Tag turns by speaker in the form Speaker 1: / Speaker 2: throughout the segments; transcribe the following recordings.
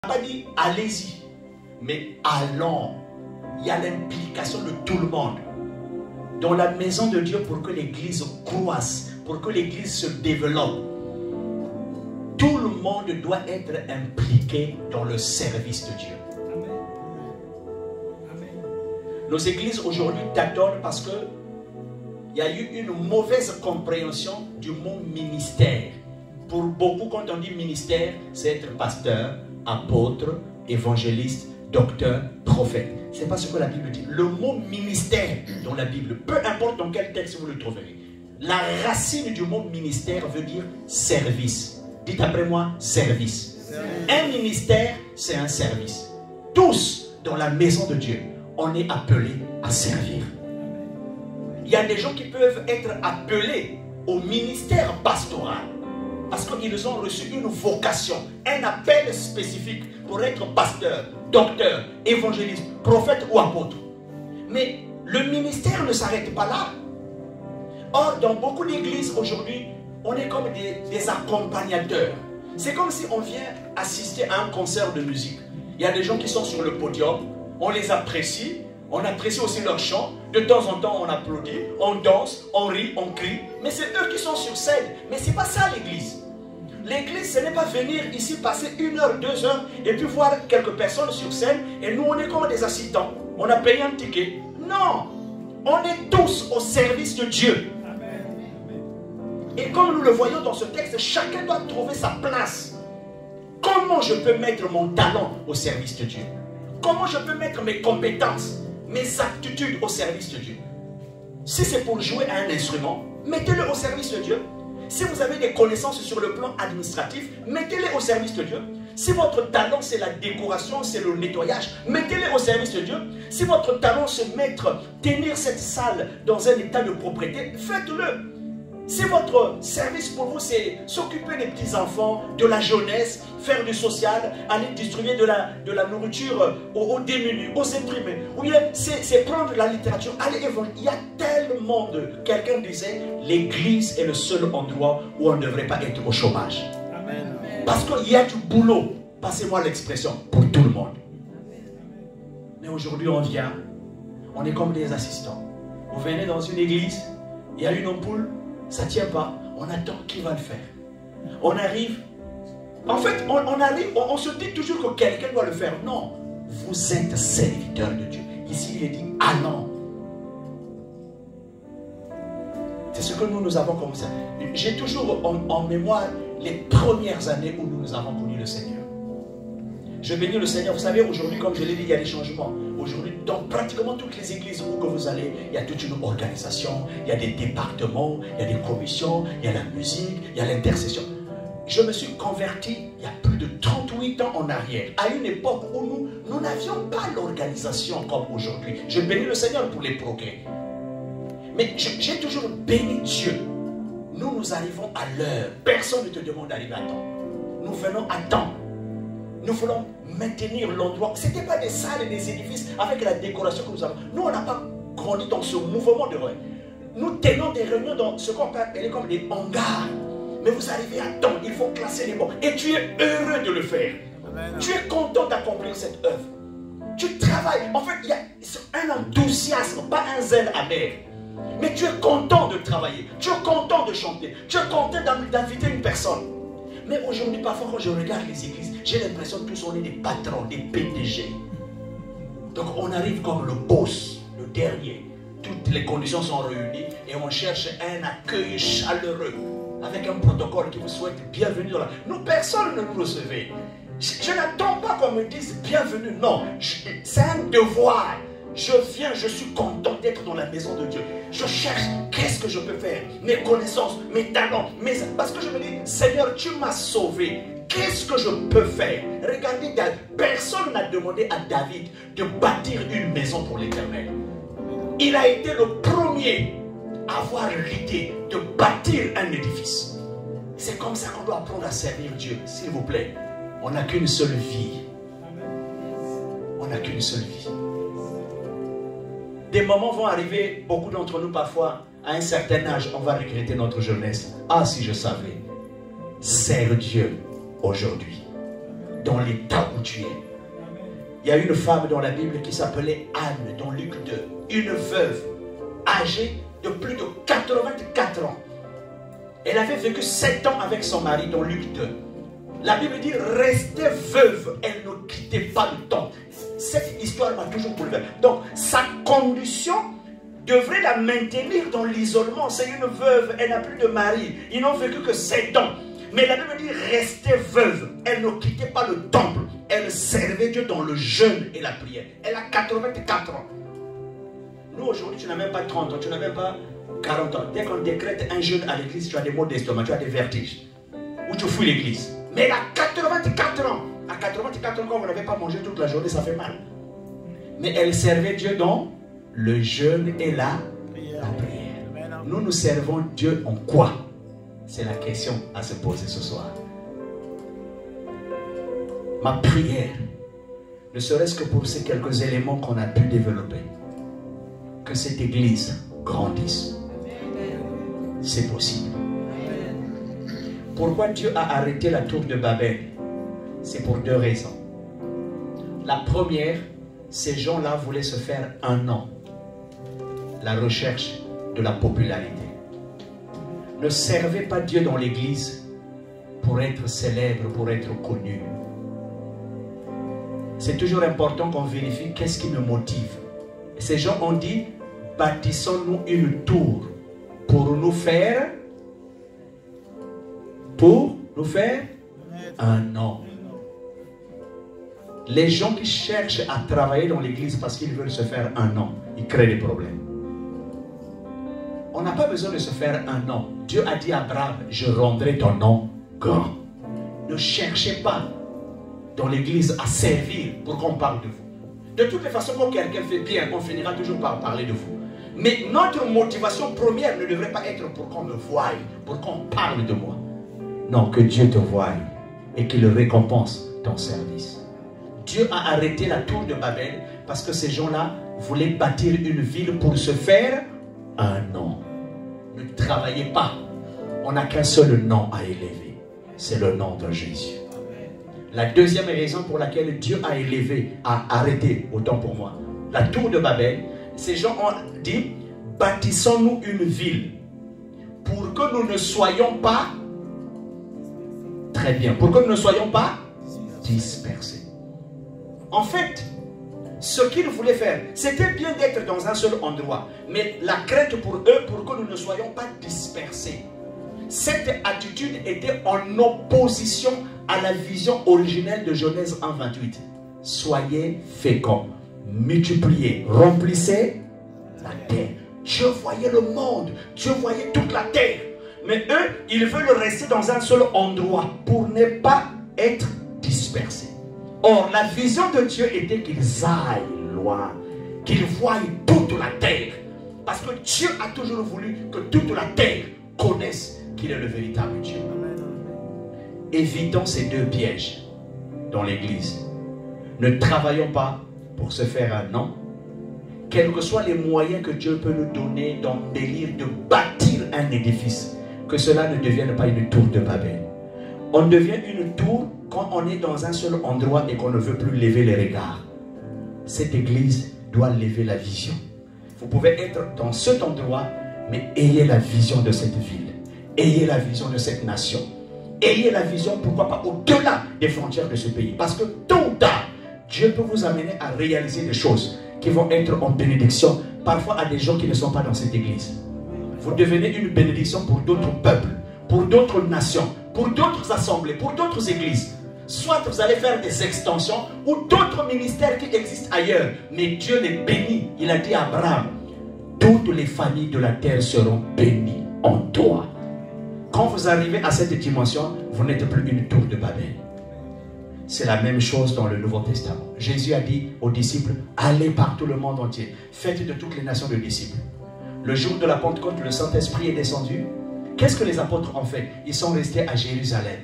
Speaker 1: pas dit allez-y, mais allons. Il y a l'implication de tout le monde dans la maison de Dieu pour que l'église croisse, pour que l'église se développe. Tout le monde doit être impliqué dans le service de Dieu. Nos églises aujourd'hui tâtonnent parce que il y a eu une mauvaise compréhension du mot ministère. Pour beaucoup, quand on dit ministère, c'est être pasteur, apôtre, évangéliste, docteur, prophète. Ce n'est pas ce que la Bible dit. Le mot ministère dans la Bible, peu importe dans quel texte vous le trouverez, la racine du mot ministère veut dire service. Dites après moi, service. Un ministère, c'est un service. Tous dans la maison de Dieu, on est appelés à servir. Il y a des gens qui peuvent être appelés au ministère pastoral parce qu'ils ont reçu une vocation, un appel spécifique pour être pasteur, docteur, évangéliste, prophète ou apôtre. Mais le ministère ne s'arrête pas là. Or, dans beaucoup d'églises aujourd'hui, on est comme des accompagnateurs. C'est comme si on vient assister à un concert de musique. Il y a des gens qui sont sur le podium, on les apprécie, on apprécie aussi leur chant. De temps en temps, on applaudit, on danse, on rit, on crie. Mais c'est eux qui sont sur scène. Mais ce n'est pas ça l'église. L'église, ce n'est pas venir ici passer 1 heure, 2 heures et puis voir quelques personnes sur scène et nous, on est comme des assistants. On a payé un ticket. Non, on est tous au service de Dieu. Et comme nous le voyons dans ce texte, chacun doit trouver sa place. Comment je peux mettre mon talent au service de Dieu? Comment je peux mettre mes compétences, mes aptitudes au service de Dieu? Si c'est pour jouer à un instrument, mettez-le au service de Dieu. Si vous avez des connaissances sur le plan administratif, mettez-les au service de Dieu. Si votre talent c'est la décoration, c'est le nettoyage, mettez-les au service de Dieu. Si votre talent c'est tenir cette salle dans un état de propriété, faites-le. Si votre service pour vous c'est s'occuper des petits-enfants, de la jeunesse, faire du social, aller distribuer de la nourriture aux démunis, aux imprimés, ou bien c'est prendre la littérature, aller évangéliser. Il y a tellement de... Quelqu'un disait, l'église est le seul endroit où on ne devrait pas être au chômage. Amen. Parce qu'il y a du boulot, passez-moi l'expression, pour tout le monde. Mais aujourd'hui on vient, on est comme des assistants. Vous venez dans une église, il y a une ampoule, ça ne tient pas, on attend qui va le faire. On arrive, en fait, on arrive, on se dit toujours que quelqu'un doit le faire. Non, vous êtes serviteur de Dieu. Ici, il est dit, allons. C'est ce que nous avons commencé. J'ai toujours en mémoire les premières années où nous avons connu le Seigneur. Je bénis le Seigneur. Vous savez, aujourd'hui, comme je l'ai dit, il y a des changements. Aujourd'hui, dans pratiquement toutes les églises où que vous allez, il y a toute une organisation, il y a des départements, il y a des commissions, il y a la musique, il y a l'intercession. Je me suis converti il y a plus de 38 ans en arrière, à une époque où nous n'avions pas l'organisation comme aujourd'hui. Je bénis le Seigneur pour les progrès. Mais j'ai toujours béni Dieu. Nous arrivons à l'heure. Personne ne te demande d'arriver à temps. Nous venons à temps. Nous voulons maintenir l'endroit. Ce n'était pas des salles et des édifices avec la décoration que nous avons. Nous, on n'a pas grandi dans ce mouvement de rue. Nous tenons des réunions dans ce qu'on peut appeler comme des hangars. Mais vous arrivez à temps, il faut classer les mots. Et tu es heureux de le faire. Amen. Tu es content d'accomplir cette œuvre. Tu travailles. En fait, il y a un enthousiasme, pas un zèle amer. Mais tu es content de travailler. Tu es content de chanter. Tu es content d'inviter une personne. Mais aujourd'hui, parfois, quand je regarde les églises, j'ai l'impression que tous on est des patrons, des PDG. Donc on arrive comme le boss, le dernier. Toutes les conditions sont réunies et on cherche un accueil chaleureux avec un protocole qui vous souhaite bienvenue dans la... Nous, personne ne nous recevait. Je n'attends pas qu'on me dise bienvenue. Non, c'est un devoir. Je viens, je suis content d'être dans la maison de Dieu. Je cherche, qu'est-ce que je peux faire? Mes connaissances, mes talents, parce que je me dis, Seigneur, tu m'as sauvé. Qu'est-ce que je peux faire? Regardez, personne n'a demandé à David de bâtir une maison pour l'Éternel. Il a été le premier à avoir l'idée de bâtir un édifice. C'est comme ça qu'on doit apprendre à servir Dieu. S'il vous plaît, on n'a qu'une seule vie. On n'a qu'une seule vie. Des moments vont arriver, beaucoup d'entre nous parfois, à un certain âge, on va regretter notre jeunesse. Ah, si je savais, sers Dieu aujourd'hui. dans l'état où tu es. Il y a une femme dans la Bible qui s'appelait Anne, dans Luc 2, une veuve âgée de plus de 84 ans. Elle avait vécu 7 ans avec son mari dans Luc 2. La Bible dit, restée veuve, elle ne quittait pas le temple. Cette histoire m'a toujours bouleversé. Donc, sa condition devrait la maintenir dans l'isolement. C'est une veuve, elle n'a plus de mari. Ils n'ont vécu que 7 ans. Mais la Bible dit, restée veuve, elle ne quittait pas le temple. Elle servait Dieu dans le jeûne et la prière. Elle a 84 ans. Nous, aujourd'hui, tu n'as même pas 30 ans, tu n'as même pas 40 ans. Dès qu'on décrète un jeûne à l'église, tu as des maux d'estomac, tu as des vertiges. Ou tu fouilles l'église. Mais elle a 84 ans. À 84 ans, quand vous n'avez pas mangé toute la journée, ça fait mal. Mais elle servait Dieu dans le jeûne et la prière. Nous, nous servons Dieu en quoi? C'est la question à se poser ce soir. Ma prière, ne serait-ce que pour ces quelques éléments qu'on a pu développer, que cette église grandisse. C'est possible. Pourquoi Dieu a arrêté la tour de Babel? C'est pour 2 raisons. La première, ces gens-là voulaient se faire un nom. La recherche de la popularité. Ne servez pas Dieu dans l'église pour être célèbre, pour être connu. C'est toujours important qu'on vérifie qu'est-ce qui nous motive. Et ces gens ont dit, bâtissons-nous une tour pour nous faire un nom. Les gens qui cherchent à travailler dans l'église parce qu'ils veulent se faire un nom, ils créent des problèmes. On n'a pas besoin de se faire un nom. Dieu a dit à Abraham, je rendrai ton nom grand. Ne cherchez pas dans l'église à servir pour qu'on parle de vous. De toutes les façons, quand quelqu'un fait bien, on finira toujours par parler de vous. Mais notre motivation première ne devrait pas être pour qu'on me voie, pour qu'on parle de moi. Non, que Dieu te voie et qu'il récompense ton service. Dieu a arrêté la tour de Babel parce que ces gens-là voulaient bâtir une ville pour se faire un nom. Ne travaillez pas. On n'a qu'un seul nom à élever. C'est le nom de Jésus. La deuxième raison pour laquelle Dieu a élevé, a arrêté, autant pour moi, la tour de Babel, ces gens ont dit, bâtissons-nous une ville pour que nous ne soyons pas, très bien, pour que nous ne soyons pas dispersés. En fait, ce qu'ils voulaient faire, c'était bien d'être dans un seul endroit, mais la crainte pour eux, pour que nous ne soyons pas dispersés. Cette attitude était en opposition à la vision originelle de Genèse 1:28. Soyez féconds, multipliez, remplissez la terre. Dieu voyait le monde, Dieu voyait toute la terre. Mais eux, ils veulent rester dans un seul endroit pour ne pas être dispersés. Or, la vision de Dieu était qu'ils aillent loin, qu'ils voient toute la terre. Parce que Dieu a toujours voulu que toute la terre connaisse qu'il est le véritable Dieu. Évitons ces 2 pièges dans l'église. Ne travaillons pas pour se faire un nom. Quels que soient les moyens que Dieu peut nous donner d'embellir, de bâtir un édifice, que cela ne devienne pas une tour de Babel. On devient une tour quand on est dans un seul endroit et qu'on ne veut plus lever les regards. Cette église doit lever la vision. Vous pouvez être dans cet endroit, mais ayez la vision de cette ville. Ayez la vision de cette nation. Ayez la vision, pourquoi pas, au-delà des frontières de ce pays. Parce que tôt ou tard, Dieu peut vous amener à réaliser des choses qui vont être en bénédiction, parfois à des gens qui ne sont pas dans cette église. Vous devenez une bénédiction pour d'autres peuples, pour d'autres nations, pour d'autres assemblées, pour d'autres églises. Soit vous allez faire des extensions ou d'autres ministères qui existent ailleurs. Mais Dieu les bénit. Il a dit à Abraham, toutes les familles de la terre seront bénies en toi. Quand vous arrivez à cette dimension, vous n'êtes plus une tour de Babel. C'est la même chose dans le Nouveau Testament. Jésus a dit aux disciples, allez par tout le monde entier, faites de toutes les nations de disciples. Le jour de la Pentecôte, le Saint-Esprit est descendu. Qu'est-ce que les apôtres ont fait? Ils sont restés à Jérusalem.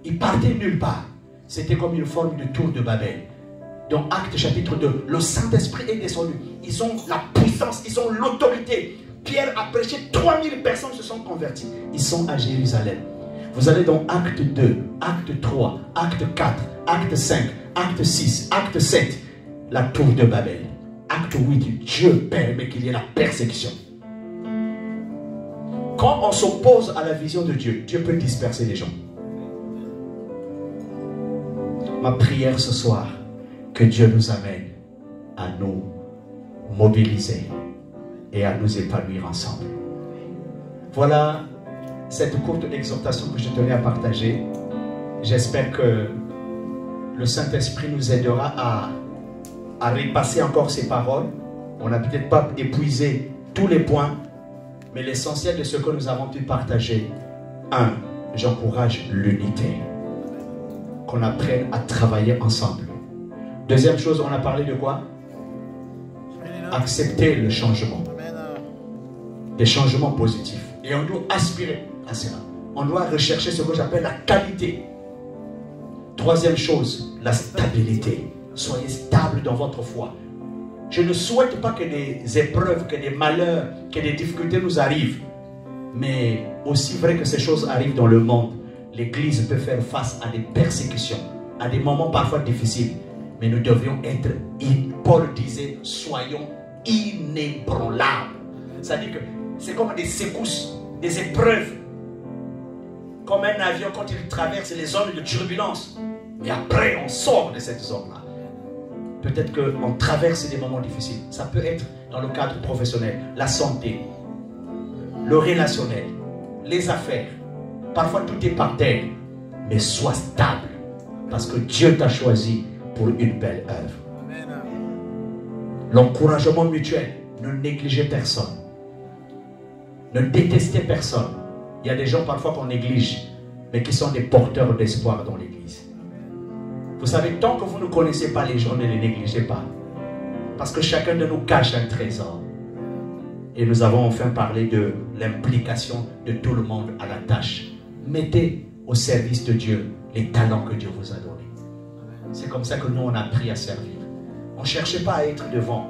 Speaker 1: Ils partaient nulle part. C'était comme une forme de tour de Babel. Dans Actes chapitre 2, le Saint-Esprit est descendu. Ils ont la puissance, ils ont l'autorité. Pierre a prêché, 3000 personnes se sont converties. Ils sont à Jérusalem. Vous allez dans Acte 2, Acte 3, Acte 4, Acte 5, Acte 6, Acte 7, la tour de Babel. Acte 8, Dieu permet qu'il y ait la persécution. Quand on s'oppose à la vision de Dieu, Dieu peut disperser les gens. Ma prière ce soir, que Dieu nous amène à nous mobiliser et à nous épanouir ensemble. Voilà cette courte exhortation que je tenais à partager. J'espère que le Saint-Esprit nous aidera à repasser encore ces paroles. On n'a peut-être pas épuisé tous les points, mais l'essentiel de ce que nous avons pu partager. 1. J'encourage l'unité. Qu'on apprenne à travailler ensemble. Deuxième chose, on a parlé de quoi? Accepter le changement. Des changements positifs. Et on doit aspirer à cela. On doit rechercher ce que j'appelle la qualité. Troisième chose, la stabilité. Soyez stable dans votre foi. Je ne souhaite pas que des épreuves, que des malheurs, que des difficultés nous arrivent. Mais aussi vrai que ces choses arrivent dans le monde, l'Église peut faire face à des persécutions, à des moments parfois difficiles. Mais nous devions être, Paul disait, soyons inébranlables. C'est-à-dire que c'est comme des secousses, des épreuves. Comme un avion quand il traverse les zones de turbulence. Et après, on sort de cette zone-là. Peut-être qu'on traverse des moments difficiles. Ça peut être dans le cadre professionnel, la santé, le relationnel, les affaires. Parfois, tout est par terre. Mais sois stable. Parce que Dieu t'a choisi pour une belle œuvre. L'encouragement mutuel. Ne négligez personne. Ne détestez personne. Il y a des gens parfois qu'on néglige, mais qui sont des porteurs d'espoir dans l'Église. Vous savez, tant que vous ne connaissez pas les gens, ne les négligez pas. Parce que chacun de nous cache un trésor. Et nous avons enfin parlé de l'implication de tout le monde à la tâche. Mettez au service de Dieu les talents que Dieu vous a donnés. C'est comme ça que nous, on a appris à servir. On ne cherchait pas à être devant.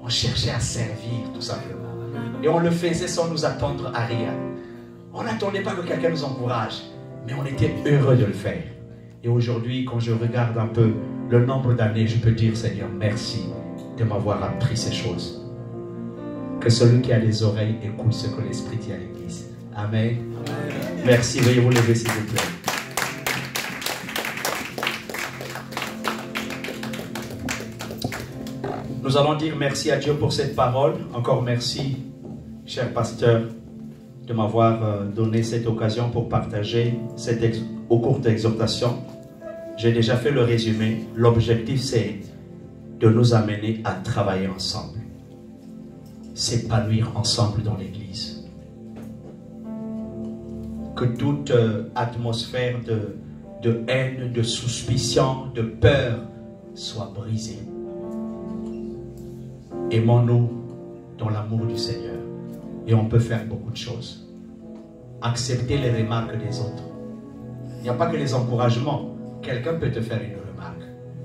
Speaker 1: On cherchait à servir, tout simplement. Et on le faisait sans nous attendre à rien. On n'attendait pas que quelqu'un nous encourage. Mais on était heureux de le faire. Et aujourd'hui, quand je regarde un peu le nombre d'années, je peux dire, Seigneur, merci de m'avoir appris ces choses. Que celui qui a les oreilles écoute ce que l'Esprit dit à l'Église. Amen. Amen. Merci. Veuillez vous lever, s'il vous plaît. Nous allons dire merci à Dieu pour cette parole. Encore merci, cher pasteur, de m'avoir donné cette occasion pour partager cette courte exhortation. J'ai déjà fait le résumé. L'objectif, c'est de nous amener à travailler ensemble. S'épanouir ensemble dans l'Église. Que toute atmosphère de haine, de suspicion, de peur soit brisée. Aimons-nous dans l'amour du Seigneur. Et on peut faire beaucoup de choses. Accepter les remarques des autres. Il n'y a pas que les encouragements. Quelqu'un peut te faire une remarque.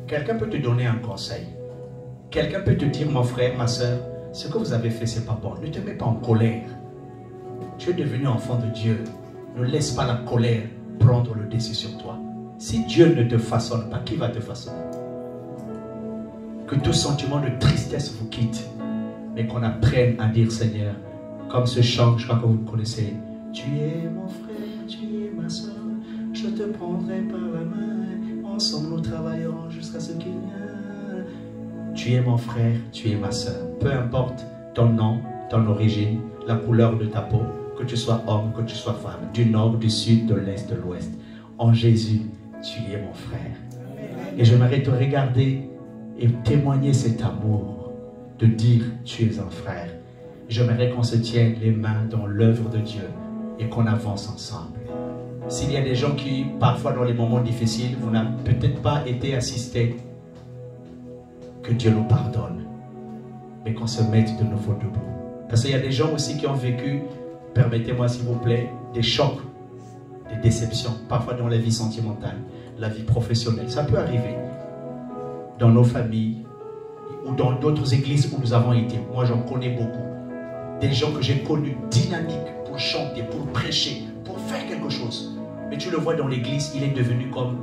Speaker 1: Quelqu'un peut te donner un conseil. Quelqu'un peut te dire, mon frère, ma soeur, ce que vous avez fait, c'est pas bon. Ne te mets pas en colère. Tu es devenu enfant de Dieu. Ne laisse pas la colère prendre le dessus sur toi. Si Dieu ne te façonne pas, qui va te façonner? Que tout sentiment de tristesse vous quitte. Mais qu'on apprenne à dire, Seigneur, comme ce chant, je crois que vous le connaissez. Tu es mon frère, tu es ma soeur. Je te prendrai par la main. Ensemble nous travaillerons jusqu'à ce qu'il y ait. Tu es mon frère, tu es ma soeur. Peu importe ton nom, ton origine, la couleur de ta peau, que tu sois homme, que tu sois femme, du nord, du sud, de l'est, de l'ouest. En Jésus, tu es mon frère. Et j'aimerais te regarder et témoigner cet amour, de dire tu es un frère. J'aimerais qu'on se tienne les mains dans l'œuvre de Dieu et qu'on avance ensemble. S'il y a des gens qui, parfois dans les moments difficiles, vous n'avez peut-être pas été assistés, que Dieu nous pardonne, mais qu'on se mette de nouveau debout. Parce qu'il y a des gens aussi qui ont vécu, permettez-moi s'il vous plaît, des chocs, des déceptions, parfois dans la vie sentimentale, la vie professionnelle. Ça peut arriver dans nos familles ou dans d'autres églises où nous avons été. Moi, j'en connais beaucoup. Des gens que j'ai connus dynamiques pour chanter, pour prêcher, pour faire quelque chose. Mais tu le vois dans l'église, il est devenu comme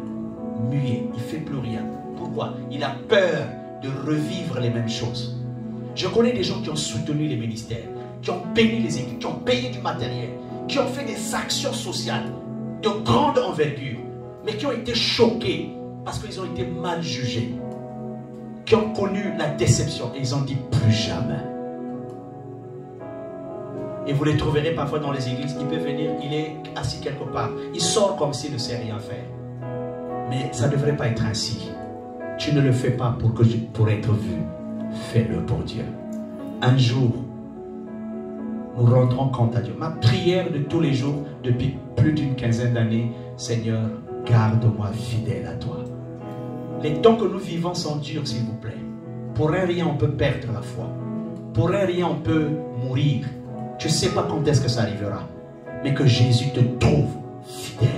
Speaker 1: muet. Il ne fait plus rien. Pourquoi? Il a peur de revivre les mêmes choses. Je connais des gens qui ont soutenu les ministères, qui ont béni les églises, qui ont payé du matériel, qui ont fait des actions sociales de grande envergure, mais qui ont été choqués parce qu'ils ont été mal jugés, qui ont connu la déception et ils ont dit plus jamais. Et vous les trouverez parfois dans les églises, il peut venir, il est assis quelque part, il sort comme s'il ne sait rien faire. Mais ça ne devrait pas être ainsi. Tu ne le fais pas pour être vu, fais-le pour Dieu. Un jour, nous rendrons compte à Dieu. Ma prière de tous les jours, depuis plus d'une quinzaine d'années, Seigneur, garde-moi fidèle à toi. Les temps que nous vivons sont durs, s'il vous plaît. Pour un rien, on peut perdre la foi. Pour un rien, on peut mourir. Tu ne sais pas quand est-ce que ça arrivera. Mais que Jésus te trouve fidèle.